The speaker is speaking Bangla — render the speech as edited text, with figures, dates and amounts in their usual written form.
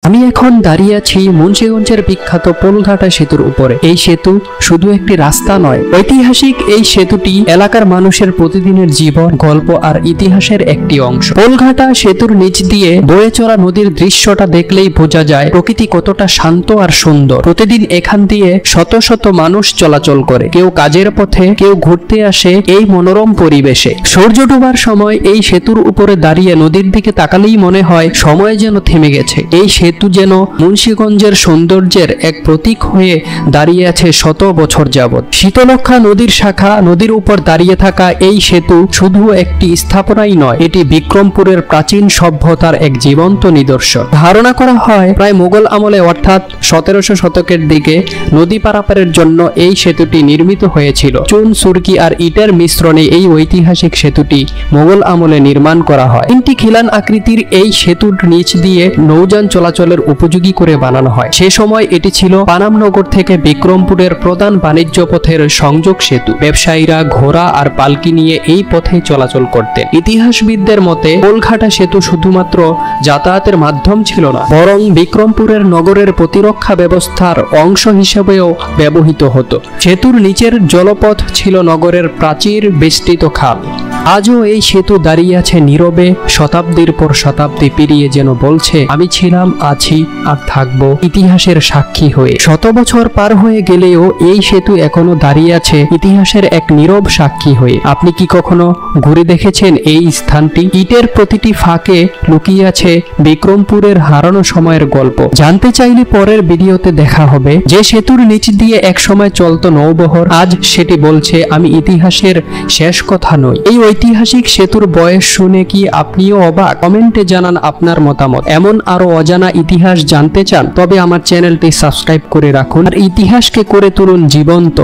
আমি এখন দাঁড়িয়ে আছি মুন্সিগঞ্জের বিখ্যাত পোলঘাটা সেতুর উপরে। এই সেতু শুধু একটি রাস্তা নয়, ঐতিহাসিক এই সেতুটি এলাকার মানুষের প্রতিদিনের জীবন, গল্প আর ইতিহাসের একটি অংশ। পোলঘাটা সেতুর নিচ দিয়ে বয়ে চলা নদীর দৃশ্যটা দেখলেই বোঝা যায় প্রকৃতি কতটা শান্ত আর সুন্দর। প্রতিদিন এখান দিয়ে শত শত মানুষ চলাচল করে, কেউ কাজের পথে, কেউ ঘুরতে আসে এই মনোরম পরিবেশে। সূর্য ডোবার সময় এই সেতুর উপরে দাঁড়িয়ে নদীর দিকে তাকালেই মনে হয় সময় যেন থেমে গেছে। এই সেতু যেন মুন্সিগঞ্জের সৌন্দর্যের এক প্রতীক হয়ে দাঁড়িয়ে আছে শত বছর যাবৎ। শীতলক্ষা নদীর শাখা নদীর উপর দাঁড়িয়ে থাকা এই সেতু শুধু একটি স্থাপনাই নয়, এটি বিক্রমপুরের প্রাচীন সভ্যতার এক জীবন্ত নিদর্শন। ধারণা করা হয় প্রায় মোগল আমলে অর্থাৎ 1700 শতকের দিকে নদী পারাপারের জন্য এই সেতুটি নির্মিত হয়েছিল। চুন, সুরকি আর ইটের মিশ্রণে এই ঐতিহাসিক সেতুটি মোগল আমলে নির্মাণ করা হয়। 3টি খিলান আকৃতির এই সেতুর নিচ দিয়ে নৌযান চলাচলের উপযোগী করে বানানো হয়। সে সময় এটি ছিল পানামনগর থেকে বিক্রমপুরের প্রধান বাণিজ্য পথের সংযোগ সেতু। ব্যবসায়ীরা ঘোড়া আর পালকি নিয়ে এই পথে চলাচল করতেন। ইতিহাসবিদদের মতে পোলঘাটা সেতু শুধুমাত্র যাতায়াতের মাধ্যম ছিল না, বরং বিক্রমপুরের নগরের প্রতিরক্ষা ব্যবস্থার অংশ হিসেবেও ব্যবহৃত হতো। সেতুর নিচের জলপথ ছিল নগরের প্রাচীর বেষ্টিত খাল। আজও এই সেতু দাঁড়িয়ে আছে নীরবে, শতাব্দীর পর শতাব্দী পেরিয়ে, যেন বলছে আমি ছিলাম, আছি আর থাকবো ইতিহাসের সাক্ষী হয়ে। শত বছর পার হয়ে গেলেও এই সেতু এখনো দাঁড়িয়ে আছে ইতিহাসের এক নীরব সাক্ষী হয়ে। আপনি কি কখনো ঘুরে দেখেছেন এই স্থানটি? ইটের প্রতিটি ফাঁকে লুকিয়ে আছে বিক্রমপুরের হারানো সময়ের গল্প। জানতে চাইলে পরের ভিডিওতে দেখা হবে। যে সেতুর নিচ দিয়ে একসময় চলতো নৌবহর, আজ সেটি বলছে আমি ইতিহাসের শেষ কথা নই। এই ঐতিহাসিক সেতুর বয়স শুনে কি আপনিও অবাক? কমেন্টে জানান আপনার মতামত। এমন আরো অজানা ইতিহাস জানতে চান? তবে আমার চ্যানেলটি সাবস্ক্রাইব করে রাখুন আর ইতিহাসকে করে তুলুন জীবন্ত।